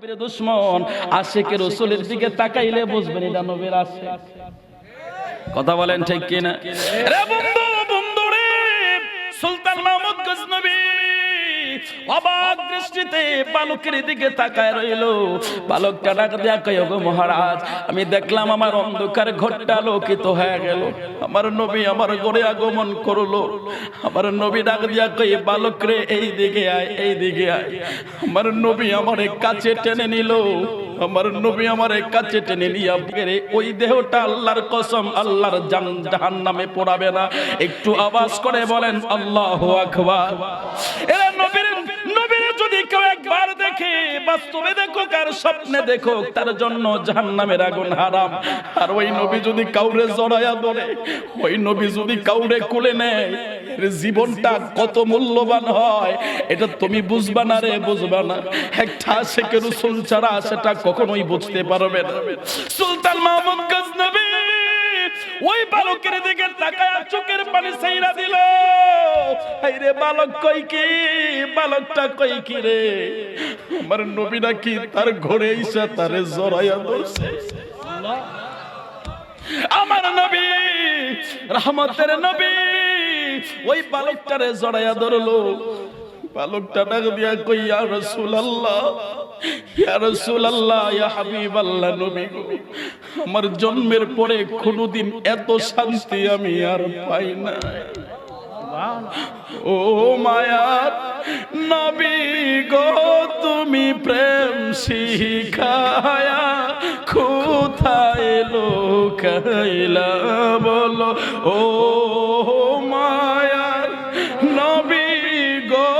নবীর দুশমন আশিকে রাসূলের দিকে তাকাইলে বুঝবেন এটা নবীর আশিক। কথা বলেন ঠিক কিনা? রে বন্ধু, বন্ধু রে, সুলতান মাহমুদ গজনবী অবাক দৃষ্টিতে বালকের দিকে তাকায় রইল। বালকটা ডাক দিয়া কয়, ওগো মহারাজ, আমি দেখলাম আমার অন্ধকার ঘরটা আলোকিত হয়ে গেল, আমার নবী আমার ঘরে আগমন করলো। আমার নবী ডাক দিয়া কয়, বালক রে, এই দিকে আয়, এই দিকে আয়। আমার নবী আমার কাছে টেনে নিল, আমার নবী আমার কাছে টেনে নিয়া রে, ওই দেহটা আল্লাহর কসম আল্লাহর জাহান্নামে পোড়াবে না। একটু আওয়াজ করে বলেন আল্লাহু আকবার। এরা নবীর যদি কেউ একবার দেখে, বাস্তবে দেখো আর স্বপ্নে দেখো, তার জন্য জাহান্নামের আগুন হারাম। আর ওই নবী যদি কাউরে জড়ায়া ধরে, ওই নবী যদি কাউরে কোলে নেয়, জীবনটা কত মূল্যবান হয় এটা তুমি বুঝবা না রে, বুঝবা না। একটা আশিকে রাসূল ছাড়া সেটা কখনোই বুঝতে পারবে না। সুলতান মাহমুদ গজনবী ওই বালকের দিকে তাকায় চোখের পানি ছাইরা দিল। আইরে বালক কই কি, বালকটা কই কি রে, আমার নবী নাকি তার ঘরে এসে তারে জড়াইয়া ধরছে। আমার নবী রহমতের নবী ওই বালকটারে জড়াইয়া ধরলো। বালকটা ডাক দিয়া কই, ইয়া রাসূলুল্লাহ, ইয়া রাসূলুল্লাহ, ইয়া হাবিবাল্লাহ, নবী গো, আমার জন্মের পরে কোনোদিন এত শান্তি আমি আর পাই না। ও মায়ার নবী গো, তুমি প্রেম শিখায়া কোথায় লুকাইলা বলো। ও মায়ার নবী গো,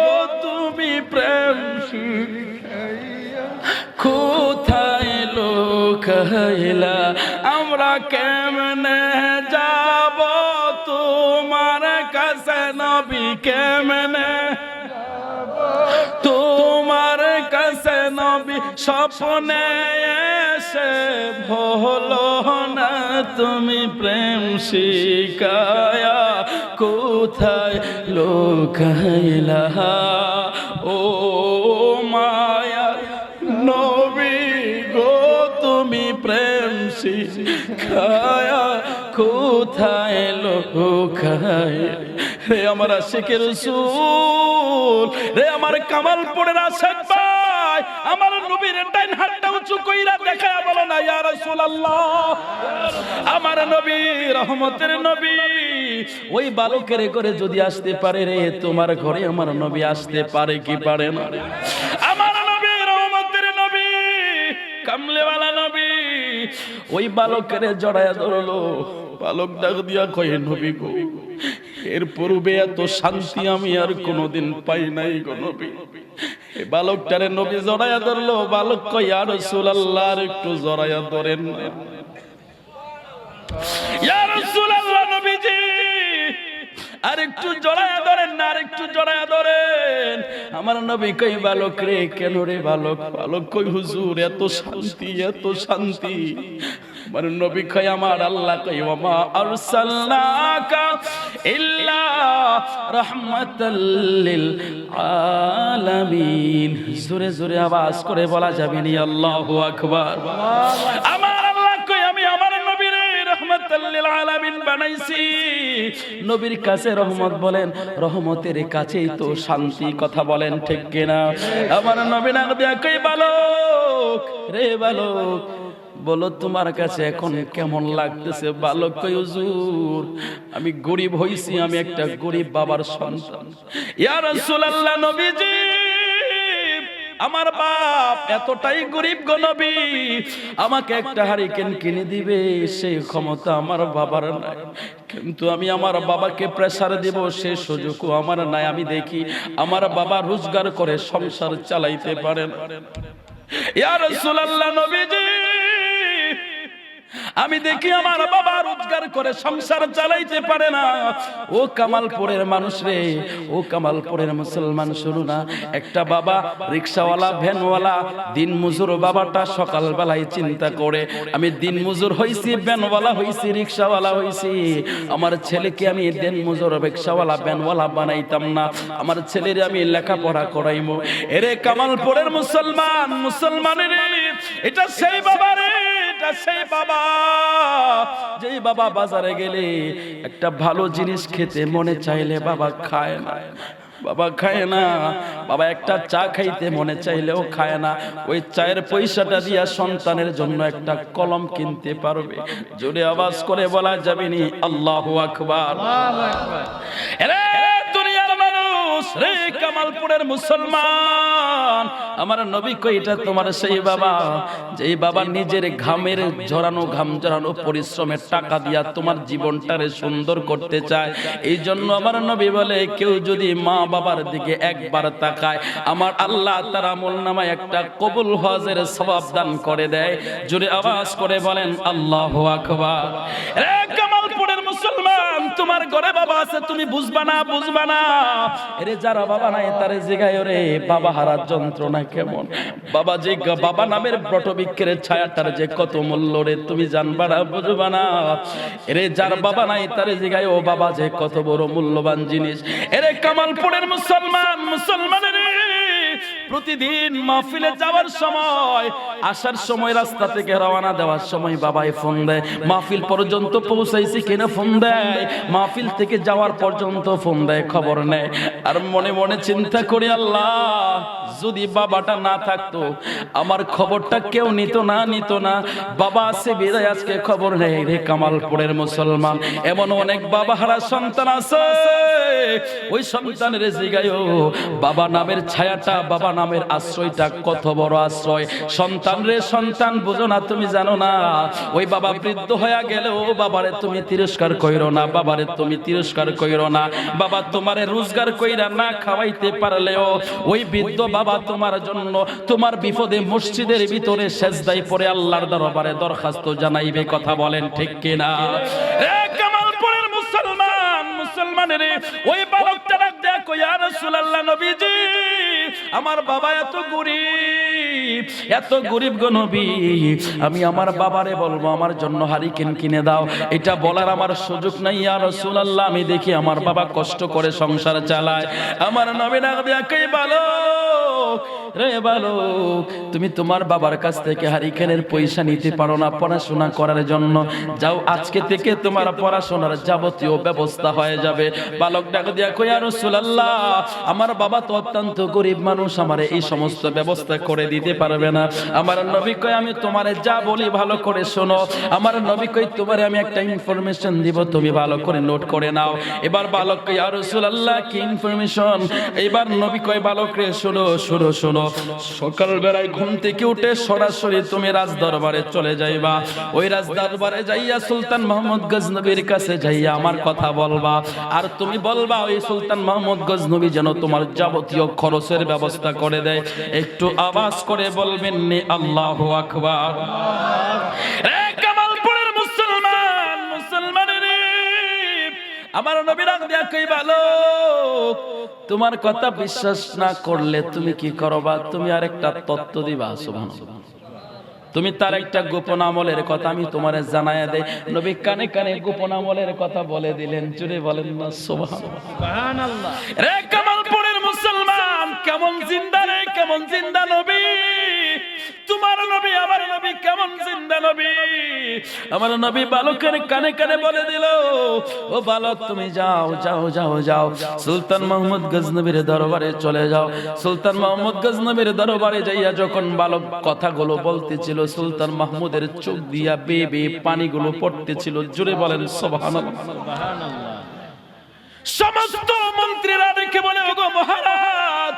তুমি প্রেম শিখায়া কোথায় লুকাইলা, আমরা কেমনে যাব তোমার কাছে নবী, কেমনে তোমার কাছে নবী, স্বপ্নে এসে ভুলো না তুমি প্রেম শিখায়া কোথায় লুকাইলা। ও মায়া নবী গো, তুমি প্রেম শিখায়া কোথায় লুকাইলা। রে আমার আশিকের রাসূল, রে আমার কামালপুরের আশিক ভাই, আমার নবীর ডাইন হাতটা উঁচু কইরা দেখায়া বলো না, ইয়া রাসূলুল্লাহ। আমার নবী রহমতের নবী ওই বালকের ঘরে যদি আসতে পারে রে, তোমার ঘরে আমার নবী আসতে পারে কি পারে না? আমার নবী রহমতের নবী, কামলেওয়ালা নবী ওই বালকের জড়ায়া ধরলো। বালক ডাক দিয়া কয়, নবী গো, এর পূর্বে এত শান্তি আমি আর কোনোদিন পাই নাই গো নবী। এই বালকটারে নবী জড়ায়া ধরলো। বালক কয়, ইয়া রাসূলুল্লাহ, আর একটু জড়ায়া ধরেন না। ইয়া রাসূলুল্লাহ, নবীজি আর একটু জড়ায়া ধরেন না, আর একটু জড়ায়া ধরেন। আমার নবী কই, বালক রে, কেন রে বালক? বালক কই, হুজুর এত শান্তি, এত শান্তি। আমার নবী কই, আমার আল্লাহ কই, ওয়া মা আরসালনাকা ইল্লা রাহমাতাল লিল আলামিন। জোরে জোরে আওয়াজ করে বলা যাবে না আল্লাহু আকবার। আমার আল্লাহ কই, আমি আমার নবীর রাহমাতাল লিল আলামিন বানাইছি। নবীর কাছে রহমত বলেন, রহমতের কাছেই তো শান্তি। কথা বলেন ঠিক কিনা? আমার নবী না দিয়া কই, বালক রে, বালক বলো তোমার কাছে এখন কেমন লাগতেছে? বালক কই, হুজুর আমি গরিব হইছি, আমি একটা গরিব বাবার সন্তান। ইয়া রাসূলুল্লাহ, নবীজি আমার বাপ এতটাই গরিব গো নবী, আমাকে একটা হারিকেন কিনে দিবে সেই ক্ষমতা আমার বাবার নাই, কিন্তু আমি আমার বাবাকে প্রেসার দেব সে সুযোগও আমার নাই। আমি দেখি আমার বাবা রোজগার করে সংসার চালাইতে পারে না। ইয়া রাসূলুল্লাহ, নবীজি আমি দেখি আমার বাবা রোজগার করে সংসার চালাইতে পারে না। ও কামালপুরের মানুষ রে, ও কামালপুরের মুসলমান, শুনো না, একটা বাবা রিকশাওয়ালা ভ্যানওয়ালা দিন মজুর বাবাটা সকাল বেলায় চিন্তা করে আমি দিন মজুর হইছি, ভ্যানওয়ালা হইছি, রিকশাওয়ালা হইছি, আমার ছেলেকে আমি দিন মজুর রিকশাওয়ালা ভ্যানওয়ালা বানাইতাম না, আমার ছেলের আমি লেখাপড়া করাইমু। এরে কামালপুরের মুসলমান, মুসলমানের এটা সেই বাবা রে, এটা সেই বাবা যেই বাবা বাজারে গেলে একটা ভালো জিনিস খেতে মনে চাইলে বাবা খায় না, বাবা খায় না, বাবা একটা চা খাইতে মনে চাইলেও খায় না, ওই চায়ের পয়সাটা দিয়া সন্তানের জন্য একটা কলম কিনতে পারবে। জোরে আওয়াজ করে বলা যাবে নি আল্লাহু আকবার। আরে দুনিয়ার মানুষ রে, কামালপুরের মুসলমান, আমার নবী কই এটা তোমার সেই বাবা যেই বাবা নিজের ঘামের ঝরানো, ঘাম ঝরানো পরিশ্রমের টাকা দিয়া তোমার জীবনটারে সুন্দর করতে চায়। এই জন্য আমার নবী বলে কেউ যদি মা বাবার দিকে একবার তাকায় আমার আল্লাহ তার আমলনামায় একটা কবুল হজের সওয়াব দান করে দেয়। জোরে আওয়াজ করে বলেন আল্লাহু আকবার। রে কামালপুরের মুসলমান, তোমার ঘরে বাবা আছে তুমি বুঝবা না, বুঝবা না। এরে যারা বাবা নাই তারে জিগায় রে বাবা হারার যন্ত্রণা কেমন, বাবা যে বাবা নামের বটবৃক্ষের ছায়াটার যে কত মূল্য রে তুমি জানবা না, বুঝবা না। এরে যার বাবা নাই তারে জিগায় ও বাবা যে কত বড় মূল্যবান জিনিস। এরে কামালপুরের মুসলমান, মুসলমানের প্রতিদিন মাহফিলে যাওয়ার সময়, আসার সময়, রাস্তা থেকে রওনা দেওয়ার সময় বাবাই ফোন দেয়, মাহফিল পর্যন্ত পৌঁছাইছি কিনা ফোন দেয়, মাহফিল থেকে যাওয়ার পর্যন্ত ফোন দেয়, খবর নেয়। আর মনে মনে চিন্তা করি আল্লাহ যদি বাবাটা না থাকতো আমার খবরটা কেউ নিত না, নিত না। বাবা আছে বিদায় আজকে খবর নেই। রে কামালপুরের মুসলমান, এমন অনেক বাবা হারা সন্তান আছে, ওই সন্তানের জিগায়ও বাবা নামের ছায়াটা, বাবা নামের আশ্রয়টা কত বড় আশ্রয়। সন্তান রে সন্তান, বুঝো না, তুমি জানো না ওই বাবা বৃদ্ধ হয়ে গেলেও বাবারে তুমি তিরস্কার কইরো না, বাবারে তুমি তিরস্কার কইরো না। বাবা তোমারে রোজগার কইরা না খাওয়াইতে পারলেও ওই বৃদ্ধ বাবা তোমার জন্য তোমার বিপদে মসজিদের ভিতরে সেজদায় পড়ে আল্লাহর দরবারে দরখাস্ত জানাইবে। কথা বলেন ঠিক কিনা? এ কামালপুরের মুসলমান, মুসলমানের ওই বালকটা ডাক দেয়া কই ইয়া রাসূলুল্লাহ, নবীজি আমার বাবা এত গরিব, এত গরিব গো নবী, আমি আমার বাবারে বলবো আমার জন্য হারিকেন কিনে দাও, এটা বলার আমার সুযোগ নাই ইয়া রাসূলুল্লাহ। আমি দেখি আমার বাবা কষ্ট করে সংসার চালায়। আমার নবী ডাক দেয়া কই বালক রে, বালক তুমি তোমার বাবার কাছ থেকে হারিকেনের পয়সা নিতে পারো না পড়াশোনা করার জন্য? যাও, আজকে থেকে তোমার পড়াশোনার যাবতীয় ব্যবস্থা হয়ে যাবে। বালক ডাক দিয়া কই ইয়া রাসূলুল্লাহ, আমার বাবা তো অত্যন্ত গরিব মানুষ, আমারে এই সমস্ত ব্যবস্থা করে দিতে পারবে না। আমার নবী কই আমি তোমারে যা বলি ভালো করে শোনো। আমার নবী কই তোমারে আমি একটা ইনফরমেশন দিব, তুমি ভালো করে নোট করে নাও। এবার বালক কই ইয়া রাসূলুল্লাহ কি ইনফরমেশন? এবার নবী কই বালক রে শোনো, শোনো, শোনো, সকাল বেলায় ঘুম থেকে উঠে সরাসরি তুমি রাজ দরবারে চলে যাইবা। ওই রাজ দরবারে যাইয়া সুলতান মাহমুদ গজনবীর কাছে যাইয়া আমার কথা বলবা, আর তুমি বলবা ওই সুলতান মাহমুদ গজনবী যেন তোমার যাবতীয় খরচের ব্যবস্থা করে দেয়। একটু আওয়াজ করে বলবেন নি আল্লাহু আকবার। রে কামালপুরের মুসলমান, মুসলমানের আমার নবী ডাক দিয়া কই বালক তোমার কথা বিশ্বাস না করলে তুমি কি করবা? তুমি আরেকটা তত্ত্ব দিবা। সুবহানাল্লাহ। তুমি তার একটা গোপন আমলের কথা আমি তোমারে জানায়া দেই। নবী কানে কানে গোপন আমলের কথা বলে দিলেন। জুড়ে বলেন না সুবহানাল্লাহ। রে কামালপুরের মুসলমান, কেমন জিন্দা রে, কেমন জিন্দা নবী তোমার নবী, আমার নবী কেমন জিন্দা নবী। আমার নবী বালকের কানে কানে বলে দিল, ও বালক তুমি যাও, যাও, যাও, যাও, সুলতান মাহমুদ গজনবীর দরবারে চলে যাও। সুলতান মাহমুদ গজনবীর দরবারে যাইয়া যখন বালক কথাগুলো বলতেছিল, সুলতান মাহমুদের চোখ দিয়া বেয়ে বেয়ে পানিগুলো পড়তেছিল। জোরে বলেন সুবহানাল্লাহ। সমস্ত মন্ত্রীরা দেখে বলে, ওগো মহারাজ,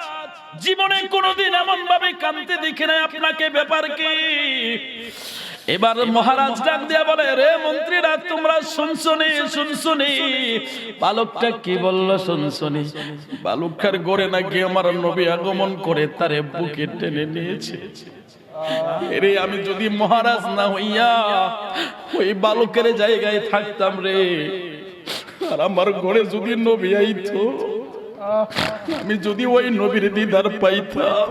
জীবনে কোনোদিন এমন ভাবে কাঁদতে দেখি নাই, আপনাকে ব্যাপার কি? এবার মহারাজ ডাক দিয়া বলে, রে মন্ত্রীরা তোমরা শুনছনি, শুনছনি বালকটা কি বললো? শুনছনি বালকটার গড়ে নাকি আমার নবী আগমন করে তারে বুকে টেনে নিয়েছে। এরে আমি যদি মহারাজ না হইয়া ওই বালকের জায়গায় থাকতাম রে, আর আমার ঘরে যদি নবী আইতো, আমি যদি ওই নবীর দিদার পাইতাম,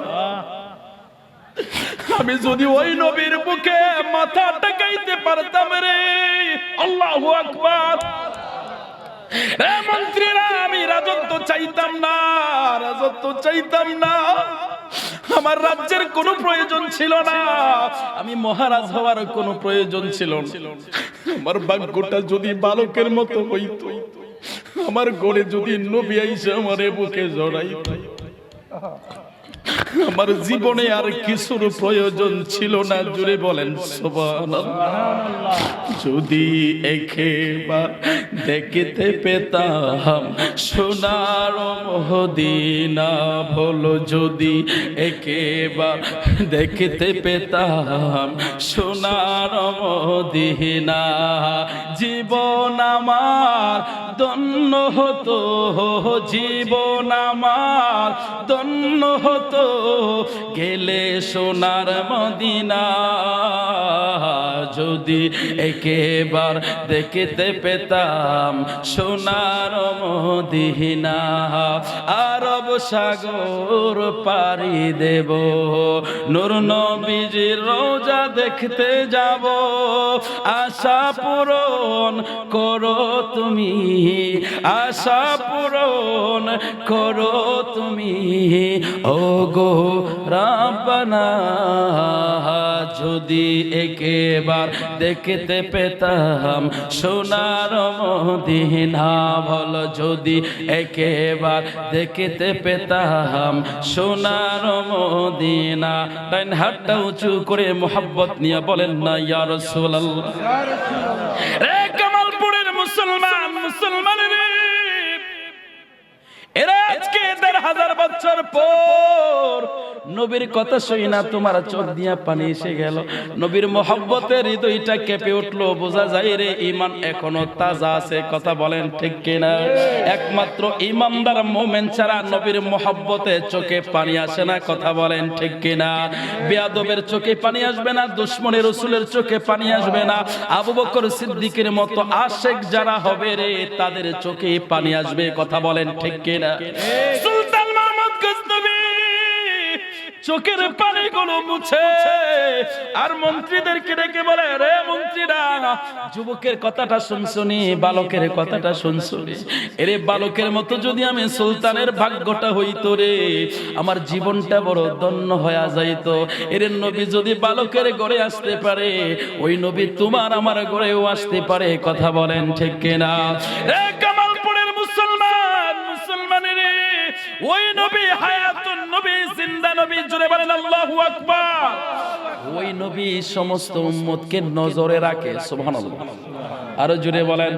আমি যদি ওই নবীর বুকে মাথা টাকাইতে পারতাম রে। আল্লাহু আকবার। মন্ত্রীরা, আমি রাজত্ব চাইতাম না, রাজত্ব চাইতাম না, আমার রাজ্যের কোনো প্রয়োজন ছিল না, আমি মহারাজ হওয়ার কোনো প্রয়োজন ছিল না। আমার ভাগ্যটা যদি বালকের মতো হইতো, আমার ঘরে যদি নবী আইসা আমার বুকে জড়াইতো, আমার জীবনে আর কিছুর প্রয়োজন ছিল না। জুড়ে বলেন সুবহানাল্লাহ। যদি একবার দেখতে পেতাম সোনার মদিনা, বলো যদি একবার দেখতে পেতাম সোনার মদিনা, জীবন আমার ধন্য হতো, জীবন আমার ধন্য হতো, গেলে সোনার মদিনা। যদি একবার দেখতে পেতাম সোনার মদিনা, আরব সাগর পাড়ি দেব, নূর নবীজির রোজা দেখতে যাব, আশা পূরণ করো তুমি, আশা পূরণ করো তুমি, ও গো রাব্বানা। যদি একবার দেখতে পেতাম সোনার মদিনা, বল যদি একবার দেখতে পেতাম সোনার মদিনা। ডান হাতটা উঁচু করে মোহাব্বত নিয়ে বলেন না ইয়া রাসূলুল্লাহ। রে কামালপুরের মুসলমান, মুসলমান রে, এরা আজকে ১,৫০০ বছর পর নবীর কথা শুই না তোমার চোখ দিয়া পানি এসে গেল, নবীর মহব্বতে হৃদয়টা কেঁপে উঠলো। বোঝা যায় রে ঈমান এখনো তাজা আছে। কথা বলেন ঠিক কিনা? একমাত্র ঈমানদার মুমিন ছাড়া নবীর মহব্বতে চোখে পানি আসে না। কথা বলেন ঠিক কিনা? বেয়াদবের চোখে পানি আসবে না, দুশমনের রাসূলের চোখে পানি আসবে না। আবু বকর সিদ্দিকের মতো আশেক যারা হবে রে, তাদের চোখে পানি আসবে। কথা বলেন ঠিক কিনা? সুলতান মাহমুদ গজনবী চোখের পানিগুলো মুছে আর মন্ত্রীদেরকে ডেকে বলে, রে মন্ত্রীরা, যুবকের কথাটা শুনছনি, বালকের কথাটা শুনছনি, এরে বালকের মতো যদি আমি সুলতানের ভাগ্যটা হইতো রে, আমার জীবনটা বড় ধন্য হয়ে যাইতো। এরে নবী যদি বালকের ঘরে আসতে পারে, ওই নবী তোমার আমার ঘরেও আসতে পারে। কথা বলেন ঠিক কিনা? রে কামালপুরের মুসলমান, মুসলমানের ওই নবী হায়াতুন নবী, জিন্দা নবী। জোরে বলেন আল্লাহু আকবার। ওই নবী সমস্ত উম্মতকে নজরে রাখে। সুবহানাল্লাহ। আরো জোরে বলেন।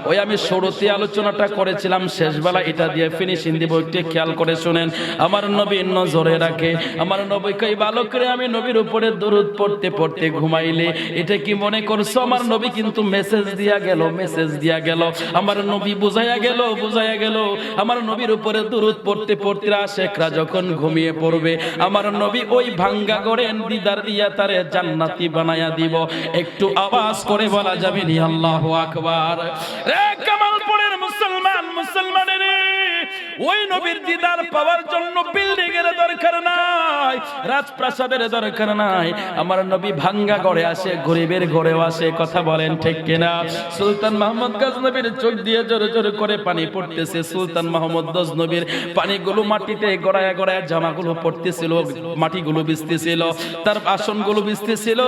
ওই আমি শুরুতে আলোচনাটা করেছিলাম, শেষ বেলা এটা দিয়ে ফিনিশিং দিব, একটু খেয়াল করে শুনেন। আমার নবী নজরে রাখে। আমার নবী কই বালকরে আমি নবীর উপরে দরুদ পড়তে পড়তে ঘুমাইলে এটা কি মনে করছো? আমার নবী কিন্তু মেসেজ দিয়া গেল, মেসেজ দিয়া গেল। আমার নবী বুঝাইয়া গেল, বুঝাইয়া গেল। আমার নবীর উপরে দরুদ পড়তে পড়তে আশেকরা যখন ঘুমিয়ে পড়বে, আমার নবী ওই ভাঙ্গা গড়ে দিদার দিয়া তারে জান্নাতি বানায়া দিব। একটু আওয়াজ করে বলা যাবে নি আল্লাহু আকবার। রে কামালপুরের মুসলমান, মুসলমানের ওই নবীর দিদার পাওয়ার জন্য বিল্ডিং এর দরকার নাই, রাজপ্রাসাদের দরকার নাই। আমার নবী ভাঙ্গা ঘরে আসে, গরিবের ঘরেও আসে। কথা বলেন ঠিক কিনা? সুলতান মাহমুদ গজনবীর চোখ দিয়ে জোরে জোরে করে পানি পড়তেছে। সুলতান মাহমুদ গজনবীর পানিগুলো মাটিতে গড়ায়া গড়ায়া জামাগুলো পড়তেছিল, মাটিগুলো ভিজতেছিল, তার আসনগুলো ভিজতেছিল।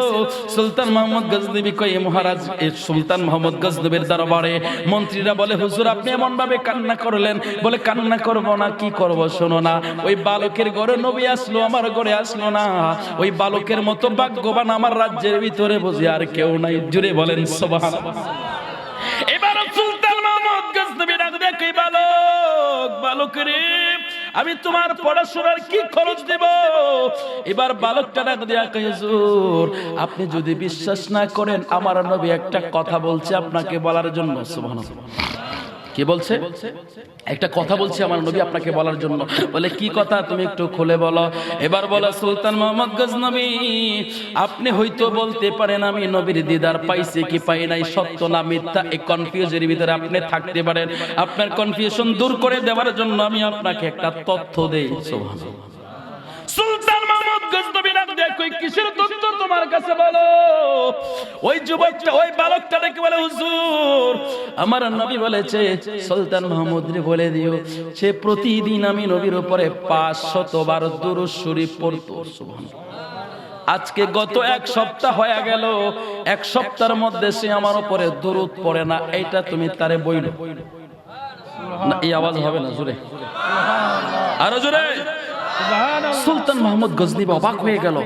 সুলতান মাহমুদ গজনবী কই, মহারাজ সুলতান মাহমুদ গজনবীর দরবারে মন্ত্রীরা বলে, হুজুর আপনি এমন ভাবে কান্না করলেন। বলে, কান্না করব না, কি করব শোনো না। ওই বালকের ঘরে নবী আসলো, আমার ঘরে আসলো না। ওই বালকের মতো ভাগ্যবান আমার রাজ্যের ভিতরে বুঝি আর কেউ নাই। জুড়ে বলেন সুবহানাল্লাহ। এবার সুলতান মাহমুদ গজনবী ডাক দেয়, কই বালক, বালক রে, আমি তোমার পড়াশোনার কি খরচ দেব? এবার বালকটা ডাক দিয়া কই, হুজুর আপনি যদি বিশ্বাস না করেন, আমার নবী একটা কথা বলছে আপনাকে বলার জন্য। সুবহানাল্লাহ। কি বলছে? একটা কথা বলছি আমার নবী আপনাকে বলার জন্য। বলে কি কথা, তুমি একটু খুলে বলো। এবার বলে সুলতান মোহাম্মদ গজনবী, আপনি হয়তো বলতে পারেন আমি নবীর দিদার পাইছি কি পাই নাই, সত্য না মিথ্যা, এই কনফিউজের ভিতরে আপনি থাকতে পারেন। আপনার কনফিউশন দূর করে দেওয়ার জন্য আমি আপনাকে একটা তথ্য দেই। সুবহানাল্লাহ। সুলতান মাহমুদ গজনবী নাম দিয়ে কই কিসের তথ্য তোমার কাছে বলো? ওই যুবকটা, ওই বালকটা ডেকে বলে হুজুর আমার নবী বলেছে সুলতান মাহমুদ রে বলে দিও সে প্রতিদিন আমি নবীর উপরে 500 বার দুরূদ শরীফ পড়তো। সুবহানাল্লাহ। আজকে গত এক সপ্তাহ হয়ে গেল, এক সপ্তাহের মধ্যে সে আমার উপরে দুরূদ পড়ে না, এইটা তুমি তারে বইলো না। এই আওয়াজ হবে না, জোরে আরো জোরে। সুলতান মাহমুদ গজনবী অবাক হয়ে গেল।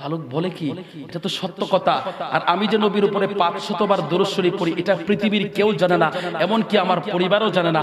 ভালুক বলে কি, এটা তো সত্য কথা। আর আমি যে নবীর উপরে 500 বার দুরূদ শরীফ পড়ি এটা পৃথিবীর কেউ জানে না, এমন কি আমার পরিবারও জানে না,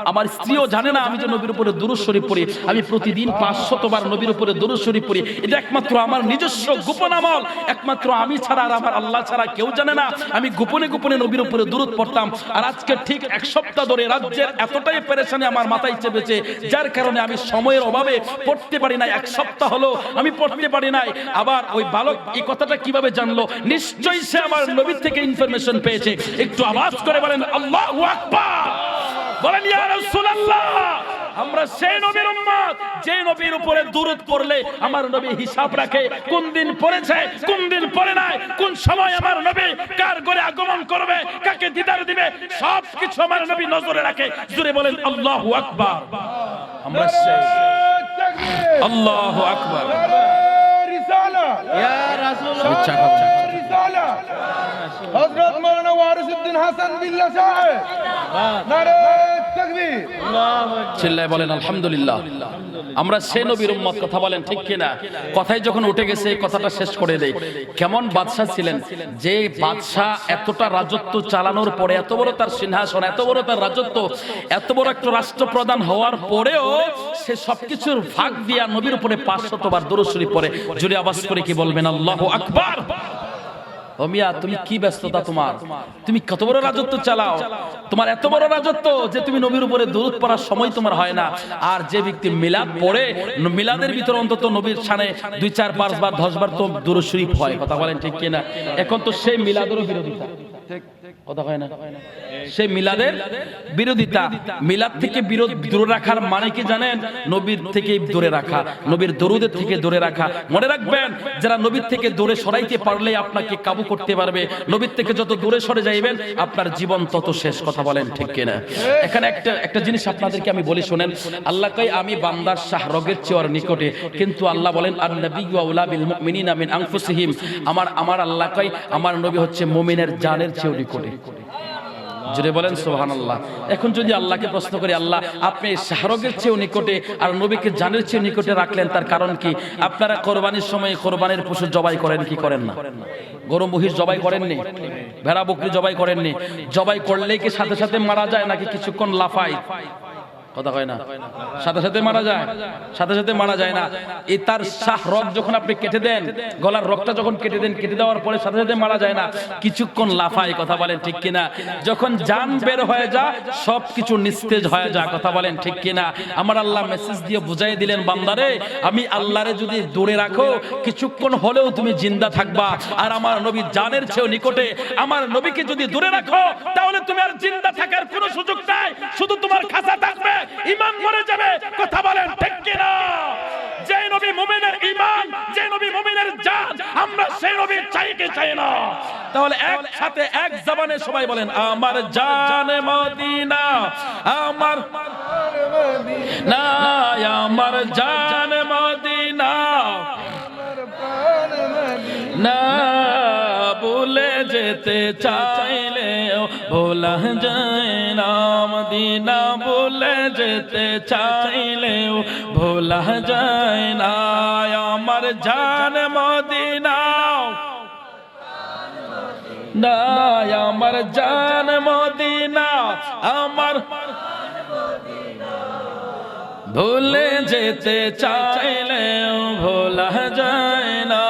আমার স্ত্রীও জানে না আমি যে নবীর উপরে দুরূদ শরীফ পড়ি। আমি প্রতিদিন 500 বার নবীর উপরে দুরূদ শরীফ পড়ি। এটা একমাত্র আমার নিজস্ব গোপন আমল, একমাত্র আমি ছাড়া আর আমার আল্লাহ ছাড়া কেউ জানে না। আমি গোপনে গোপনে নবীর উপরে দুরূদ পড়তাম। আর আজকে ঠিক এক সপ্তাহ ধরে রাজ্যের এতটাই পেরেশানি আমার মাথায় চেপেছে, যার কারণে আমি সময়ের অভাবে পড়তে পারি না। এক সপ্তাহ হলো আমি পড়তে পারি নাই। আবার ওই বালক এই কথাটা কিভাবে জানলো? নিশ্চয়ই সে আমার নবী থেকে ইনফরমেশন পেয়েছে। একটু আওয়াজ করে বলেন আল্লাহু আকবার, বলেন ইয়া রাসূলুল্লাহ। আমরা সেই নবীর উম্মত যে নবীর উপরে দুরূদ পড়লে আমার নবী হিসাব রাখে কোন দিন পড়েছে কোন দিন পড়ে নাই, কোন সময় আমার নবী কার ঘরে আগমন করবে, কাকে দিদার দিবে, সবকিছু আমার নবী নজরে রাখে। জোরে বলেন আল্লাহু আকবার। আমরা সেই আল্লাহু আকবার। ইয়া রাসূলুল্লাহ রিসালা হযরত মাওলানা ওয়ারিসউদ্দিন হাসান বিল্লাহ সাহেব, নারে তাকবীর, আল্লাহু আকবার। চিল্লায় বলেন আলহামদুলিল্লাহ। আমরা সেই নবীর উম্মত, কথা বলেন ঠিক কিনা? কথাই যখন উঠে গেছে এই কথাটা শেষ করে দেই। কেমন বাদশা ছিলেন, যে বাদশা এতটা রাজত্ব চালানোর পরে, এত বড় তার সিংহাসন, এত বড় তার রাজত্ব, এত বড় একটা রাষ্ট্রপ্রধান হওয়ার পরেও সে সবকিছুর ভাগ দিয়া নবীর উপরে 500 বার দুরূদ শরীফ পড়ে। জোরে আওয়াজ করে কি বলবেন আল্লাহু আকবার? ও মিয়া, তুমি কি ব্যস্ততা তোমার? তুমি কত বড় রাজত্ব চালাও, তোমার এত বড় রাজত্ব যে তুমি নবীর উপরে দুরূদ পড়ার সময় তোমার হয় না। আর যে ব্যক্তি মিলাদ পড়ে, মিলাদের ভিতরে অন্তত নবীর শানে 2, 4, 5 বার 10 বার তো দুরূদ শরীফ হয়। কথা বলেন ঠিক কিনা? এখন তো সেই মিলাদেরও বিরোধিতা, কথা হয় না? সেই মিলাদের বিরোধিতা। মিলাদ থেকে দূরে রাখার মানে কি জানেন? নবীর থেকে দূরে রাখা, নবীর দরুদের থেকে দূরে রাখা। মনে রাখবেন, যারা নবীর থেকে দূরে সরাইতে পারলে আপনাকে কাবু করতে পারবে। নবীর থেকে যত দূরে সরে যাইবেন আপনার জীবন তত শেষ। কথা বলেন ঠিক কিনা? এখানে একটা জিনিস আপনাদেরকে আমি বলি শুনেন। আল্লাহ কয় আমি বান্দার শাহরগের চেয়ে নিকটে, কিন্তু আল্লাহ বলেন আর নবিয়্যু আউলা বিল মুমিনিনা মিন আনফুসিহিম। আমার আল্লাহ কয় আমার নবী হচ্ছে মুমিনের জানের চেয়ে নিকটে। জোরে বলেন সুবহানাল্লাহ। এখন যদি আল্লাহকে প্রশ্ন করি, আল্লাহ আপনি শাহরগের চেয়ে নিকটে আর নবীকে জানের চেয়ে নিকটে রাখলেন, তার কারণ কি? আপনারা কোরবানির সময় কোরবানির পশু জবাই করেন কি করেন না? গরু মহিষ জবাই করেননি? ভেড়া বকরি জবাই করেননি? জবাই করলেই কি সাথে সাথে মারা যায় নাকি কিছুক্ষণ লাফায়? কথা হয় না? সাথে সাথে মারা যায়? সাথে সাথে মারা যায় না। এই তার শাহরগ যখন আপনি কেটে দেন, গলার রগটা যখন কেটে দেন, কেটে দেওয়ার পরে সাথে সাথে মারা যায় না, কিছুক্ষণ লাফায়। কথা বলেন ঠিক কিনা? যখন জান বের হয়ে যায় সবকিছু নিস্তেজ হয়ে যায়। কথা বলেন ঠিক কিনা? আমার আল্লাহ মেসেজ দিয়ে বুঝাই দিলেন, বান্দারে আমি আল্লাহরে যদি দূরে রাখো কিছুক্ষণ হলেও তুমি জিন্দা থাকবা। আর আমার নবী জানের চেয়ে নিকটে, আমার নবীকে যদি দূরে রাখো তাহলে তুমি আর জিন্দা থাকার কোনো সুযোগ নাই, শুধু তোমার খাসা থাকবে, ঈমান মরে যাবে। কথা বলেন ঠিক কিনা? যে নবী মুমিনের ঈমান, যে নবী মুমিনের জান, আমরা সেই নবী চাই কি চাই না? তাহলে একসাথে এক জবানে সবাই বলেন আমার জান মদিনা, আমার মদিনা, আমার জান মদিনা, না ভুলে যেতে চাইলেও ভোলা যায় না, মদিনা ভুলে যেতে চাইলেও ভোলা যায় না। আমার জান মদিনা, না আমার জান মদিনা, আমার ভুলে যেতে চাইলেও ভোলা যায় না,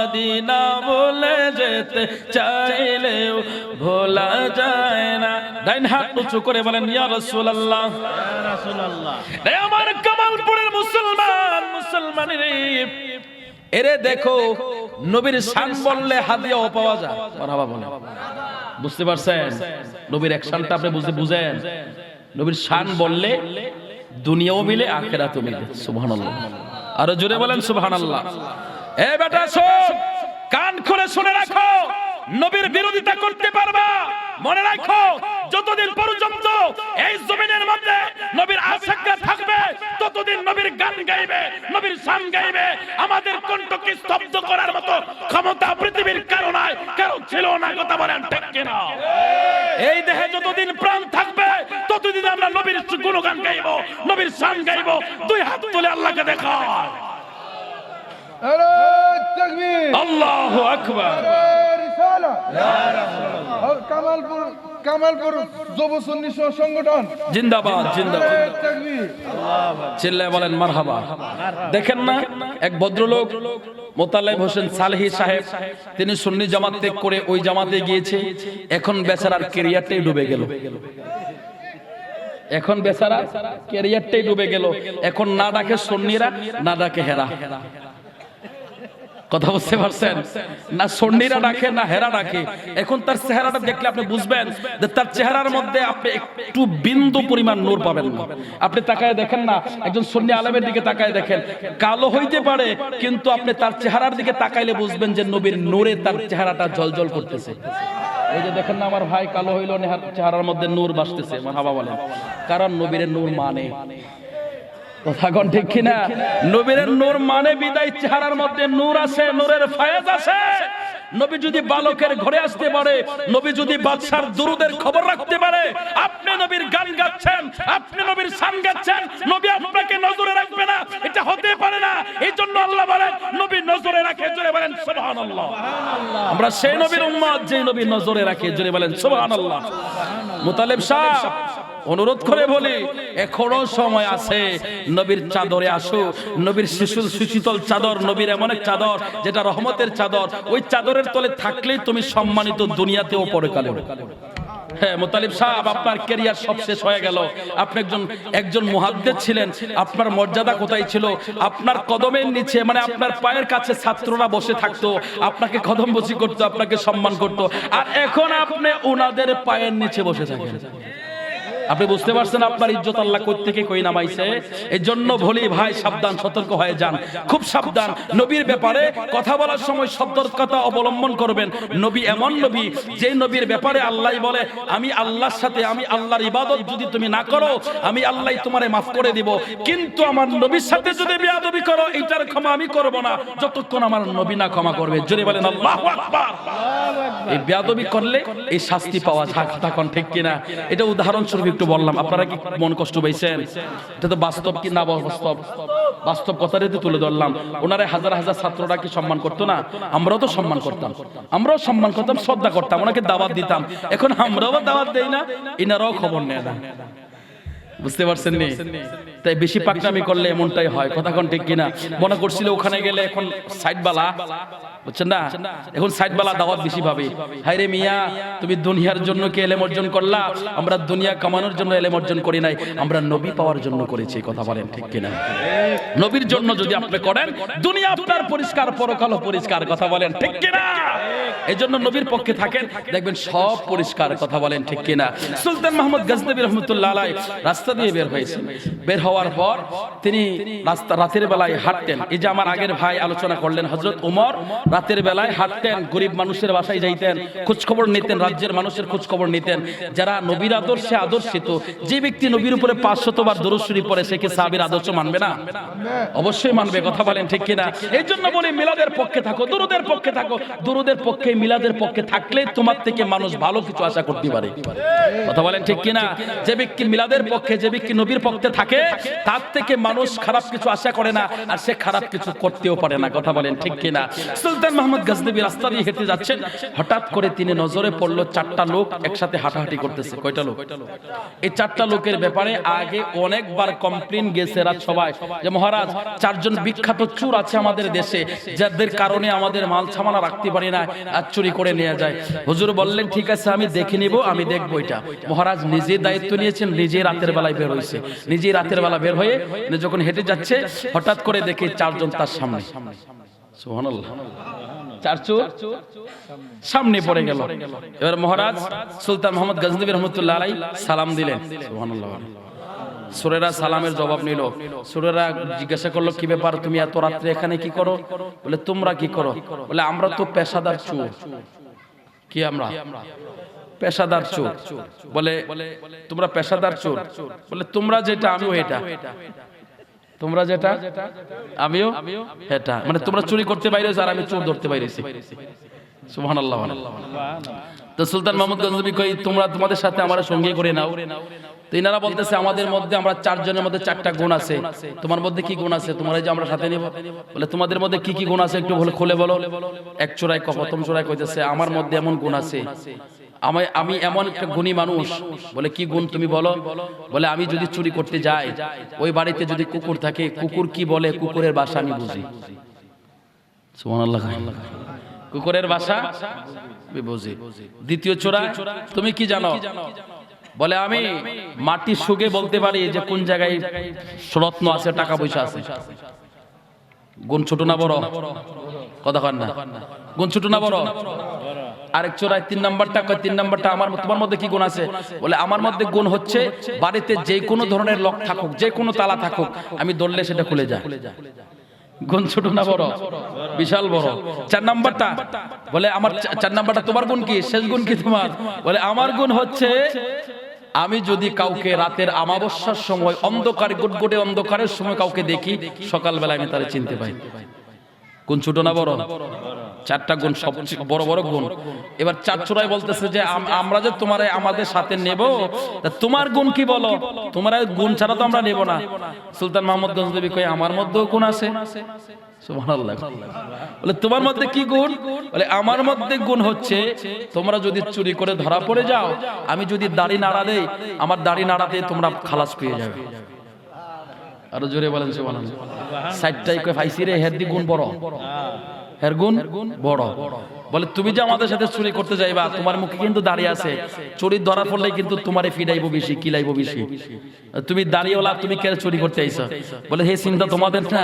মদিনা বলে যেতে চাইলেও ভোলা যায় না। ডাইন হাত উঁচু করে বলেন ইয়া রাসূলুল্লাহ, ইয়া রাসূলুল্লাহ। রে আমার কামালপুরের মুসলমানের এরে দেখো, নবীর শান বললে হাদিয়াও পাওয়া যায়। মারহাবা বলেন। বুঝতে পারছেন? নবীর অ্যাকশনটা আপনি বুঝেন? নবীর শান বললে দুনিয়াও মিলে আখিরাতও মিলে। সুবহানাল্লাহ। আরো জোরে বলেন সুবহানাল্লাহ। এ বেটা শোন, কান খুলে শুনে রাখো, নবীর বিরোধিতা করতে পারবা, মনে রাখো যতদিন পর্যন্ত এই জমিনের মধ্যে নবীর আশিকরা থাকবে ততদিন নবীর গান গাইবে, নবীর শান গাইবে। আমাদের কণ্ঠকে স্তব্ধ করার মতো ক্ষমতা পৃথিবীর কারো নাই, কারো ছিল না। কথা বলেন ঠিক কিনা? এই দেহে যতদিন প্রাণ থাকবে ততদিন আমরা নবীর গুণগান গাইবো, নবীর শান গাইবো। দুই হাত তুলে আল্লাহকে দেখাও। নারে তাকবীর, আল্লাহু আকবার। নারে রিসালাত, ইয়া রাসূলুল্লাহ। কামালপুর যুব সুন্নি সংগঠন জিন্দাবাদ, জিন্দাবাদ। নারে তাকবীর, চিল্লায় বলেন মারহাবা। দেখেন না, এক ভদ্রলোক মোতালেব হোসেন সালেহী সাহেব, তিনি সুন্নি জামাত ত্যাগ করে ওই জামাতে গিয়েছে। এখন বেচারার ক্যারিয়ারটাই ডুবে গেল। এখন বেচারা ক্যারিয়ারটাই ডুবে গেল। এখন না ডাকে সুন্নিরা, না ডাকে হেরা। কথা বুঝতে পারছেন? না সুন্নিরা ডাকে, না হেরা ডাকে। এখন তার চেহারাটা দেখলে আপনি বুঝবেন যে তার চেহারার মধ্যে আপনি একটু বিন্দু পরিমাণ নূর পাবেন না। আপনি তাকায় দেখেন না, একজন সুন্নি আলেমের দিকে তাকায় দেখেন, কালো হইতে পারে কিন্তু আপনি তার চেহারার দিকে তাকাইলে বুঝবেন যে নবীর নূরে তার চেহারাটা জ্বলজ্বল করতেছে। এই যে দেখেন না, আমার ভাই কালো হইল, চেহারার মধ্যে নূর ভাসতেছে। মারহাবা বলেন। কারণ নবীর নূর মানে, কথা কোন ঠিক কিনা? নবীর নূর মানে বিদায় চেহারার মধ্যে নূর আছে, নূরের ফায়েজ আছে। নবী যদি বালকের ঘরে আসতে পারে, নবী যদি বাদশার দুরুদের খবর রাখতে পারে, আপনি নবীর গান গাচ্ছেন, আপনি নবীর শান গাচ্ছেন, নবী আপনাকে নজরে রাখবে না, এটা হতে পারে না। এই জন্য আল্লাহ বলেন নবী নজরে রাখে। জোরে বলেন সুবহানাল্লাহ। আমরা সেই নবীর উম্মত যে নবী নজরে রাখে। জোরে বলেন সুবহানাল্লাহ। মুতালেব সাহেব অনুরোধ করে বলি, এখনো সময় আছে, নবীর চাদরে আসো। নবীর সুশীতল চাদর, নবীর এমন এক চাদর যেটা রহমতের চাদর। ওই চাদরের তলে থাকলেই তুমি সম্মানিত দুনিয়াতেও পরকালে। হ্যাঁ মুতালিব সাহেব, আপনার ক্যারিয়ার সব শেষ হয়ে গেল। আপনি একজন মুহাদ্দিস ছিলেন, আপনার মর্যাদা কোথায় ছিল? আপনার কদমের নিচে, মানে আপনার পায়ের কাছে ছাত্ররা বসে থাকতো, আপনাকে কদমবসি করতো, আপনাকে সম্মান করতো। আর এখন আপনি ওনাদের পায়ের নিচে বসে থাকেন। আপনি বুঝতে পারছেন আপনার ইজ্জত আল্লাহ কই থেকে কই নামাইছে? এই জন্য বলি ভাই, সাবধান, সতর্ক হয়ে যান, খুব সাবধান। নবীর ব্যাপারে কথা বলার সময় সতর্কতা অবলম্বন করবেন। নবী এমন নবী, যে নবীর ব্যাপারে আল্লাহ বলে, আমি আল্লাহর সাথে, আমি আল্লাহর ইবাদত যদি তুমি না করো, আমি আল্লাহ তোমারে মাফ করে দিব। কিন্তু আমার নবীর সাথে যদি বেয়াদবি করো, এইটার ক্ষমা আমি করব না যতক্ষণ আমার নবী না ক্ষমা করবে। জোরে বলেন আল্লাহু আকবার। এই বেয়াদবি করলে এই শাস্তি পাওয়া যায়। কথা কোন ঠিক কিনা? এটা উদাহরণস্বরূপ একটু বললাম, আপনারা কি মন কষ্ট পাইছেন? এটা তো বাস্তব কি না বাস্তব কথাটাই তো তুলে ধরলাম। ওনারা হাজার হাজার ছাত্ররা কি সম্মান করতো না? আমরাও তো সম্মান করতাম, আমরাও সম্মান করতাম, শ্রদ্ধা করতাম, ওনাকে দাওয়াত দিতাম। এখন আমরাও দাওয়াত দেই না, এনারাও খবর নেয় না। বুঝতে পারছেন নি? তাই বেশি পাকনামি করলে এমনটাই হয়। কথা কোন ঠিক কিনা? মনে করছিল ওখানে গেলে এখন সাইডবালা, বুঝছেন না, এখন সাইডবালা দাওয়াত বেশি পাবে। হায় রে মিয়া, তুমি দুনিয়ার জন্য কি এলেম অর্জন করলা? আমরা দুনিয়া কামানোর জন্য এলেম অর্জন করি নাই, আমরা নবী পাওয়ার জন্য করেছি। কথা বলেন ঠিক কিনা? নবীর জন্য যদি আপনি করেন, দুনিয়া আপনার পরিষ্কার, পরকালও পরিষ্কার। কথা বলেন ঠিক কিনা? এই জন্য নবীর পক্ষে থাকেন, দেখবেন সব পরিষ্কার। কথা বলেন ঠিক কিনা? সুলতান মাহমুদ গজনবী রহমতুল্লাহ আলাইহি রাস্তা দিয়ে বের হয়েছে। বের হওয়ার পর তিনি রাতের বেলায় হাঁটতেন। এই যে আমার আগের ভাই আলোচনা করলেন, হযরত ওমর রাতের বেলায় হাঁটতেন, গরিব মানুষের বাসায় যাইতেন, খোঁজ খবর নিতেন, রাজ্যের মানুষের খোঁজ খবর নিতেন। যারা নবীর আদর্শে আদর্শিত, যে ব্যক্তি নবীর উপরে 500 বার দরুদ শরীফ পড়ে, সে কি সাহাবীর আদর্শ মানবে না? অবশ্যই মানবে। কথা বলেন ঠিক কিনা? এই জন্য বলি, মিলাদের পক্ষে থাকো, দুরুদের পক্ষে থাকো। দুরুদের পক্ষে, মিলাদের পক্ষে থাকলে তোমার থেকে মানুষ ভালো কিছু আশা করতে পারে। কথা বলেন ঠিক কিনা? যে ব্যক্তি মিলাদের পক্ষে, যে ব্যক্তি নবীর পক্ষে থাকে, তার থেকে মানুষ খারাপ কিছু আশা করে না, আর সে খারাপ কিছু করতেও পারে না। কথা বলেন ঠিক কিনা? সুলতান মোহাম্মদ গজনবী রাস্তা দিয়ে হেঁটে যাচ্ছেন, হঠাৎ করে তিনি নজরে পড়লো 4টা লোক একসাথে হাঁটাহাঁটি করতেছে। কয়টা লোক? এই 4টা লোকের ব্যাপারে আগে অনেকবার কমপ্লেইন গেছে রাত সবাই যে মহারাজ 4 জন বিখ্যাত চোর আছে আমাদের দেশে, যাদের কারণে আমাদের মাল সামানা রাখতে পারি না, আর চুরি করে নিয়ে যায়। হুজুর বললেন ঠিক আছে আমি দেখে নিব, আমি দেখবো এটা। মহারাজ নিজে দায়িত্ব নিয়েছেন, নিজে রাতের বেলায় বের হয়েছে, নিজে রাতের বেলা বের হয়ে যখন হেঁটে যাচ্ছে হঠাৎ করে দেখে 4 জন তার সামনে। সুবহানাল্লাহ, 4 চোর সামনে পড়ে গেল। এবার মহারাজ সুলতান মোহাম্মদ গজনবী রহমতুল্লাহ আলাইহি সালাম দিলেন। সুবহানাল্লাহ। সুরেরা সালামের জবাব নিল। সুরেরা জিজ্ঞাসা করলো কি ব্যাপার, তুমি এত রাত্রে এখানে কি করো? বলে তোমরা কি করো? বলে আমরা তো পেশাদার চোর। কি আমরা? পেশাদার চোর। বলে তোমরা পেশাদার চোর? বলে তোমরা যেটা আমিও এটা, তোমরা যেটা আমিও এটা, মানে তোমরা চুরি করতে বাইরেছো আর আমি চোর ধরতে বাইরেছি। সুবহানাল্লাহ। তো সুলতান মোহাম্মদ গজনবী কই তোমরা তোমাদের সাথে আমার সঙ্গী করে নাও। তো ইনারা বলতেছে আমাদের মধ্যে আমরা 4 জনের মধ্যে 4টা গুণ আছে, তোমার মধ্যে কি গুণ আছে? তোমরা যে আমরা সাথে নেব। বলে তোমাদের মধ্যে কি কি গুণ আছে একটু খুলে বলো। এক চোরাই প্রথম চোরাই কইতেছে আমার মধ্যে এমন গুণ আছে, আমি এমন একটা গুণী মানুষ। বলে কি গুণ তুমি বলো। বলে আমি যদি চুরি করতে যাই, ওই বাড়িতে যদি কুকুর থাকে, কুকুর কি বলে কুকুরের ভাষা আমি বুঝি। সুবহানাল্লাহ। কুকুরের ভাষা আমি বুঝি। দ্বিতীয় চোরা তুমি কি জানো? বলে আমি মাটি শুগে বলতে পারি যে কোন জায়গায় রত্ন আছে, টাকা পয়সা আছে। গুণ ছোট না বড়? কথা কন না, গুণ ছোট না বড়? আরেক চোরাই 3 নাম্বারটা কয় 3 নাম্বারটা আমার তোমার মধ্যে কি গুণ আছে? বলে আমার মধ্যে গুণ হচ্ছে বাড়িতে যে কোনো ধরনের লক থাকুক, যে কোনো তালা থাকুক, আমি ধরলে সেটা খুলে যায়। গুণ ছোট না বড়? বিশাল বড়। 4 নাম্বারটা বলে আমার 4 নাম্বারটা তোমার গুণ কি? শেষ গুণ কি তোমার? বলে আমার গুণ হচ্ছে আমি যদি কাউকে রাতের আমাবস্যার সময় অন্ধকার গুটগুটে অন্ধকারের সময় কাউকে দেখি, সকালবেলা আমি তারে চিনতে পাই। কোন ছোট না বড়? 4টা গুণ সবচেয়ে বড় বড় গুণ। এবার 4 চোরাই বলতেছে যে আমরা যে তোমারে আমাদের সাথে নেব, তোমার গুণ কি বলো? তোমার গুণ ছাড়া তো আমরা নেব না। সুলতান মোহাম্মদ গজনবী কই আমার মধ্যেও গুণ আছে। সুবহানাল্লাহ। বলে তোমার মধ্যে কি গুণ? বলে আমার মধ্যে গুণ হচ্ছে তোমরা যদি চুরি করে ধরা পড়ে যাও, আমি যদি দাড়ি নাড়া দেই, আমার দাড়ি নাড়াতে তোমরা খালাস পেয়ে যাবে। আরো জোরে বলেন সুবহানাল্লাহ। 60টাই কই ফাইসি রে, হের দি গুণ বড়, হের গুণ বড়। বলে তুমি যে আমাদের সাথে চুরি করতে যাইবা, তোমার মুখে কিন্তু দাড়ি আছে, চুরি ধরা পড়লে কিন্তু তোমারে ফিডাইবো বেশি, কিলাইবো বেশি। তুমি দাড়িওয়ালা, তুমি কে চুরি করতে আইছো? বলে হে চিন্তা তোমাদের না,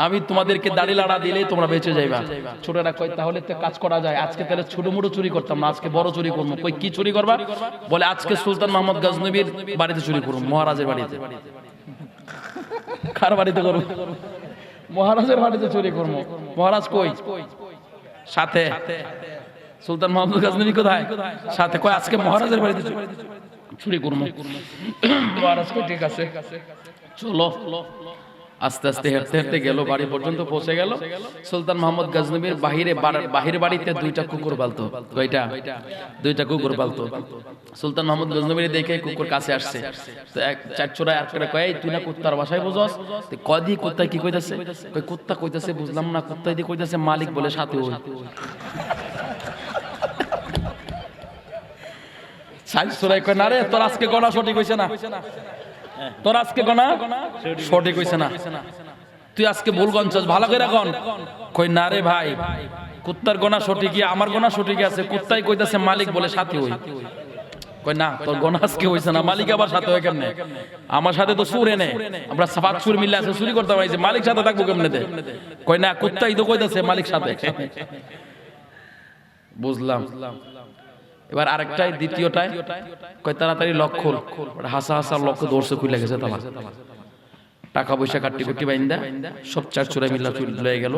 আমি তোমাদেরকে দাড়ি লাড়া দিলেই তোমরা বেঁচে যাইবা। ছোটরা কই তাহলে তো কাজ করা যায়, আজকে তাহলে ছোট মোটো চুরি করতাম না, আজকে বড় চুরি করবো। কই কি চুরি করবা? বলে আজকে সুলতান মোহাম্মদ গজনবীর বাড়িতে চুরি করবো, মহারাজের বাড়িতে। কার বাড়িতে করবো? মহারাজের বাড়িতে চুরি করবো। মহারাজ কই? সাথে। সুলতান মোহাম্মদ গজনবী কোথায়? সাথে। কয় আজকে মহারাজের বাড়িতে চুরি করবো। মহারাজ কই ঠিক আছে চলো। আস্তে আস্তে হেঁটে হেঁটে গেল, বাড়ি পর্যন্ত পৌঁছে গেল। সুলতান মোহাম্মদ গজনবীর বাহির বাড়িতে 2টা কুকুর পালতো। কয়টা? 2টা কুকুর পালতো। সুলতান মোহাম্মদ গজনবীর দেখে কুকুর কাছে আসছে। তো 4 চোরাই আর করে কয় তুই না কুত্তার ভাষায় বুঝছস? কয় দি কুত্তা কি কইতাছে? কয় কুত্তা কইতাছে বুঝলাম না, কুত্তা দি কইতাছে মালিক বলে সাথে ওই। 4 চোরাই কয় না রে, তোর আজকে গণা সঠিক হইছে না, তোর আজকে গণা সঠিক হইছে না, তুই আজকে ভুল গণছস, ভালো করে গণ। কই না রে ভাই, কুত্তার গণা সঠিকই, আমার গণা সঠিক আছে, কুত্তাই কইতাছে মালিক বলে সাথে হই। কই না তোর গণা আজকে হইছে না, মালিক আবার সাথে হয় কেমনে? আমার সাথে তো চুর এনে, আমরা সাফাত চুর মিলে আছে, চুরি করতে পাইছে, মালিক সাথে থাকবো কেমনে? কই না কুত্তাই তো কইতাছে মালিক সাথে। বুঝলাম। এবার আরেকটাই, দ্বিতীয়টাই কয় তাড়াতাড়ি লক খোল। হাসা হাসা লক দৌড়ছে, খুলে গেছে তালা। টাকা পয়সা কাট্টি কুটি বাইন্দা সব 4 চোরাই মিল্লা লয়ে গেল।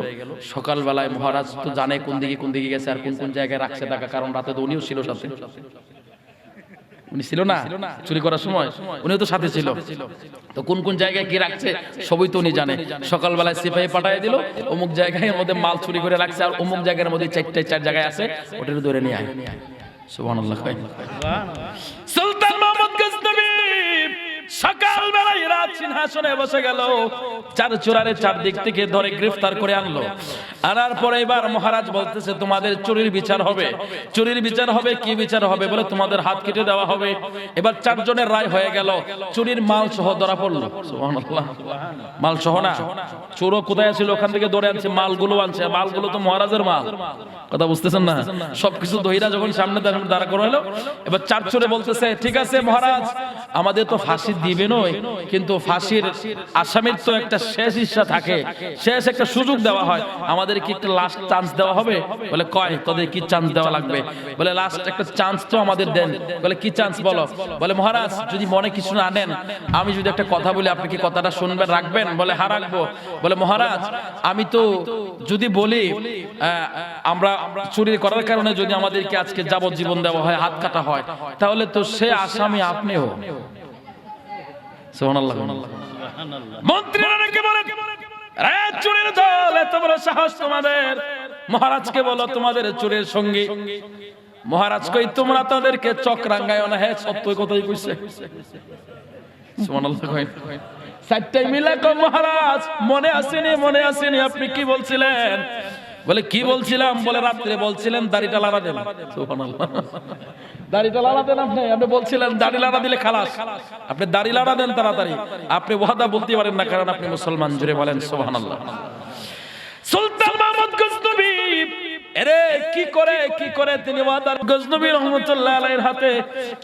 সকালবেলায় মহারাজ তো জানে কোন দিকে গেছে আর কোন কোন জায়গায় রাখছে টাকা, কারণ রাতে তো উনিও ছিল সাথে। উনি ছিল না চুরি করার সময়, উনিও তো সাথে ছিল। তো কোন কোন জায়গায় কি রাখছে সবই তো উনি জানে। সকালবেলায় সিপাহী পাঠিয়ে দিল, অমুক জায়গায় মধ্যে মাল চুরি করে রাখছে, আর অমুক জায়গার মধ্যে 4 জায়গায় আছে, ওটা ধরে নিয়ে আয়। সুবহানাল্লাহ। সুলতান মোহাম্মদ গজনবী সকালবেলায় রাত সিংহাসনে বসে গেল, চার চোরারে চারদিক থেকে ধরে গ্রেফতার করে আনলো। আনার পরে এবার মহারাজ বলতেছে তোমাদের চুরির বিচার হবে। চুরির বিচার হবে, কি বিচার হবে? বলে তোমাদের হাত কেটে দেওয়া হবে। এবার চারজনের রায় হয়ে গেল, চুরির মাল সহ ধরা পড়লো। সুবহানাল্লাহ, মাল সহ না, চোরও কোথায় ছিল ওখান থেকে ধরে আনছে, মালগুলো আনছে, মালগুলো তো মহারাজের মাল। কথা বুঝতেছেন না? সবকিছু দহিরা যখন সামনে দাঁড়া করা হলো, এবার চার চোরে বলতেছে ঠিক আছে মহারাজ, আমাদের তো ফাঁসি দিবে নয়, কিন্তু ফাঁসির আসামির তো একটা শেষ ইচ্ছা থাকে, শেষ একটা সুযোগ দেওয়া হয়, আমাদের কি একটা লাস্ট চান্স দেওয়া হবে? বলে কয় তোদের কি চান্স দেওয়া লাগবে? বলে লাস্ট একটা চান্স তো আমাদের দেন। বলে কি চান্স বলো? বলে মহারাজ যদি মনে কিছু না আনেন, আমি যদি একটা কথা বলি আপনি কি কথাটা শুনবেন, রাখবেন? বলে হ্যাঁ রাখবো। বলে মহারাজ আমি তো যদি বলি আমরা চুরি করার কারণে যদি আমাদেরকে আজকে যাবজ্জীবন দেওয়া হয়, হাত কাটা হয়, তাহলে তো সে আসামি আপনিও। সুবহানাল্লাহ। মন্ত্রীরা নাকি বলে চুরির দল, এত বড় সাহস তোমাদের, মহারাজকে বলো তোমাদের চুরির সঙ্গী। মহারাজ কই তোমরা তাদেরকে চক্রাঙ্গায় না, হ্যাঁ সত্য কথাই কইছে। সুবহানাল্লাহ। কই সাতটাই মিলা কো মহারাজ মনে আসেনি, মনে আসেনি আপনি কি বলছিলেন? বলে কি বলছিলাম? বলে রাত্রে বলছিলেন দাড়িটা লাড়া দেন। সুবহানাল্লাহ। দাড়িটা লাড়া দেন আপনি, আপনি বলছিলেন দাড়ি লাড়া দিলে খালাস, আপনি দাড়ি লাড়া দেন তাড়াতাড়ি। আপনি ওয়াদা বলতে পারেন না কারণ আপনি মুসলমান। জুড়ে বলেন সুবহানাল্লাহ। সুলতান মাহমুদ গজনবী এরে কি করে তিনি ওয়াদার গজনবী রহমাতুল্লাহ আলাইহির হাতে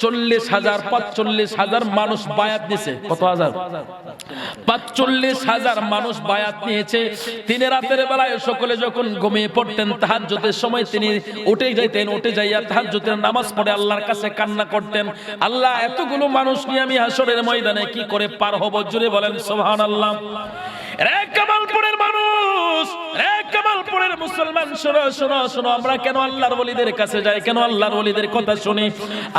45,000 মানুষ বায়াত নিয়েছে। কত হাজার? 45,000 মানুষ বায়াত নিয়েছে। তিনি রাতের বেলায় সকলে যখন ঘুমিয়ে পড়তেন, তাহাজ্জুদের সময় তিনি উঠে যাইতেন, উঠে যাইয়া তাহাজ্জুদের নামাজ পড়ে আল্লাহর কাছে কান্না করতেন, আল্লাহ এতগুলো মানুষ নিয়ে আমি হাসরের ময়দানে কি করে পার হব? জুড়ে বলেন সুবহানাল্লাহ। রে কামালপুরের মানুষ, রে কামালপুরের মুসলমান, শোনো শোনো শোনো, আমরা কেন আল্লাহর ওলিদের কাছে যাই, কেন আল্লাহর ওলিদের কথা শুনি?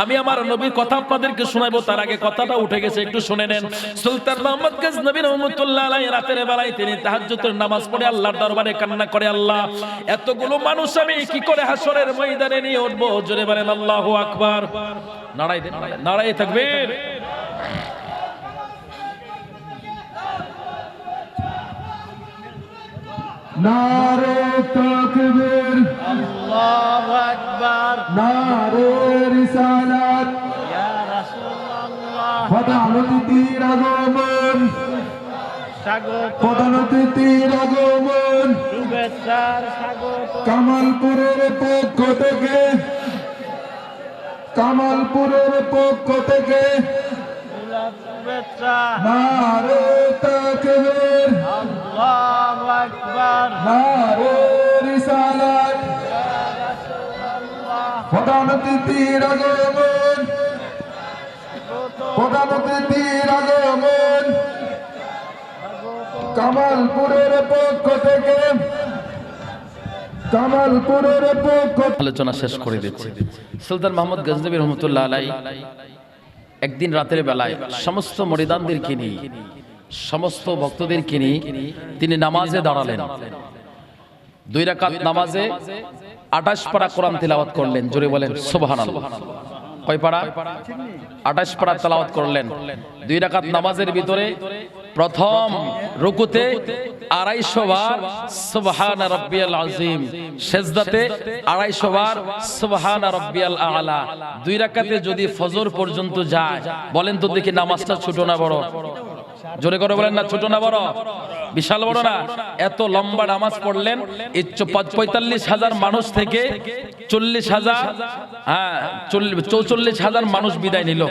আমি আমার নবীর কথা আপনাদেরকে শোনাবো, তার আগে কথাটা উঠে গেছে, একটু শুনে নেন। সুলতান মাহমুদ গজনবী রহমাতুল্লাহ আলাইহি রাতের বেলায় তিনি তাহাজ্জুদের নামাজ পড়ে আল্লাহর দরবারে কান্না করে, আল্লাহ এতগুলো মানুষ আমি কি করে হাসরের ময়দানে নিয়ে উঠবো? জোরে বলেন আল্লাহু আকবার। নারায়ে দেন, নারায়ে তাকবীর। নারে তাকবীর, আল্লাহু আকবার, নারে রিসালাত, ইয়া রাসূলুল্লাহ, প্রধান অতিথির আগমন, স্বাগত, প্রধান অতিথির আগমন, শুভেচ্ছার স্বাগত, কামালপুরের পক্ষ থেকে, কামালপুরের পক্ষ থেকে গোলাপ শুভেচ্ছা, নারে তাকবীর, আল্লাহু আকবার, নারে রিসালাত, প্রধান অতিথির আগমন, প্রধান অতিথির আগমন, কামালপুরের পক্ষ থেকে, কামালপুরের পক্ষ। আলোচনা শেষ করে দিচ্ছি। সুলতান মাহমুদ গজনবী রহমাতুল্লাহ আলাইহি একদিন রাতের বেলায় সমস্ত মুরিদানদেরকে নিয়ে, সমস্ত ভক্তদেরকে নিয়ে তিনি নামাজে দাঁড়ালেন। 2 রাকাত নামাজে 28 পারা কোরআন তিলাওয়াত করলেন। জোরে বলেন সুবহানাল্লাহ। কয় পারা? 28 পারা তেলাওয়াত করলেন 2 রাকাত নামাজের ভিতরে। প্রথম রুকুতে 250 বার সুবহানা রাব্বিয়াল আযীম, সিজদাতে 250 বার সুবহানা রাব্বিয়াল আ'লা। 2 রাকাতে যদি ফজর পর্যন্ত যায়, বলেন তো দেখি নামাজটা ছোট না বড়? জোরে করে বলেন না, ছোট না বড়? বিশাল বড় না? এত লম্বা নামাজ পড়লেন। 45,000 মানুষ থেকে 40,000, হ্যাঁ 44,000 মানুষ বিদায় নিল।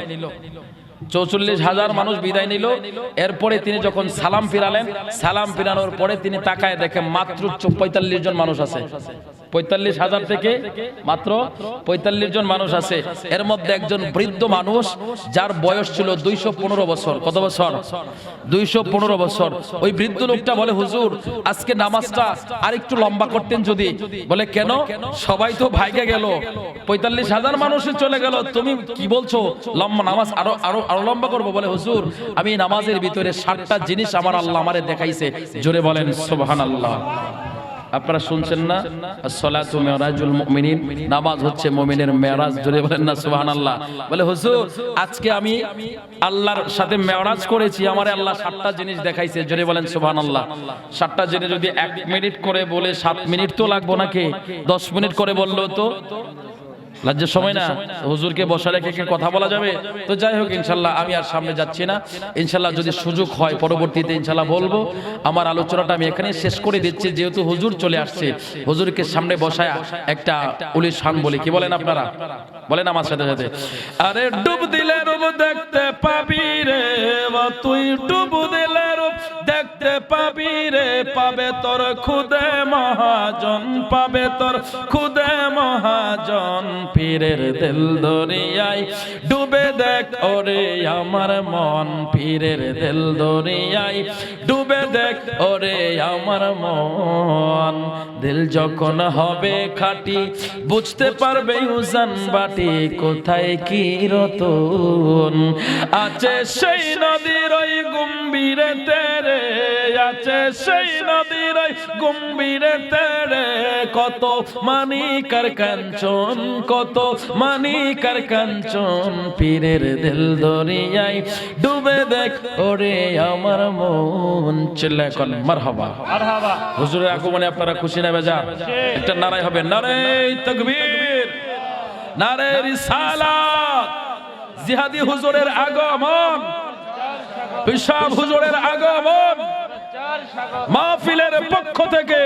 44,000 মানুষ বিদায় নিল। এরপরে তিনি যখন সালাম ফিরালেন, সালাম ফিরানোর পরে তিনি তাকায় দেখে মাত্র 45 জন মানুষ আছে। 45,000 থেকে মাত্র 45 জন মানুষ আছে। এর মধ্যে একজন বৃদ্ধ মানুষ, যার বয়স ছিল 215 বছর। কত বছর? 215 বছর। ওই বৃদ্ধ লোকটা বলে, হুজুর আজকে নামাজটা আরেকটু লম্বা করতেন যদি। বলে কেন? সবাই তো ভাইগে গেল, 45,000 মানুষে চলে গেল, তুমি কি বলছো লম্বা নামাজ আরো আরো আরো লম্বা করবো? বলে হুজুর আমি নামাজের ভিতরে 7টা জিনিস আমার আল্লাহ আমারে দেখাইছে। জোরে বলেন সুবহানাল্লাহ। আপনারা শুনছেন না, আসসালাতু মিরাজুল মুমিনিন, নামাজ হচ্ছে মুমিনের মেরাজ। জোরে বলেন না সুবহানাল্লাহ। বলে হুজুর আজকে আমি আল্লাহর সাথে মেরাজ করেছি, আমারে আল্লাহ 7টা জিনিস দেখাইছে। জোরে বলেন সুবহানাল্লাহ। 7টা জিনিস যদি 1 মিনিট করে বলে 7 মিনিট তো লাগবো নাকি? 10 মিনিট করে বললো তো লজ্জার সময় না? হুজুরকে বসা রেখে কি কথা বলা যাবে? তো যাই হোক, ইনশাল্লাহ আমি আর সামনে যাচ্ছি না। ইনশাল্লাহ যদি সুযোগ হয় পরবর্তীতে ইনশাল্লাহ বলবো। আমার আলোচনাটা আমি এখানে শেষ করে দিচ্ছি, যেহেতু হুজুর চলে আসছে। হুজুরকে সামনে বসায় একটা উলি শান বলি, কি বলেন আপনারা? বলেন আমার সাথে সাথে। আরে ডুব দিলে রূপ দেখতে পাবি রে, তুই ডুব দিলে রূপ দেখতে পাবি রে, পাবে তোর খুদে মহাজন, পাবে তোর খুদে মহাজন। পীরের দিল দরিয়ায় ডুবে দেখ ওরে আমার মন, পীরের দিল দরিয়ায় ডুবে দেখ ওরে আমার মন। দিল যখন হবে খাঁটি বুঝতে পারবে উজান বাটি, কোথায় কি রতন আছে সেই নদীর ওই গম্ভীরে তেরে, আছে সেই নদীর ওই গম্ভীরে তেরে। কত মানিকার কাঞ্চন, কত মানিকার কাঞ্চন, পীরের দিল দরিয়ায় ডুবে দেখ ওরে আমার মন। চিল্লায় কোন মারহাবা। মারহাবা। হুজুরের আগমনে আপনারা খুশি না বেজার? একটা নারাই হবে, নারে তাকবীর, নারে রিসালাত। জিহাদি হুজুরের আগমন, পিশাব হুজুরের আগমন, মাহফিলের পক্ষ থেকে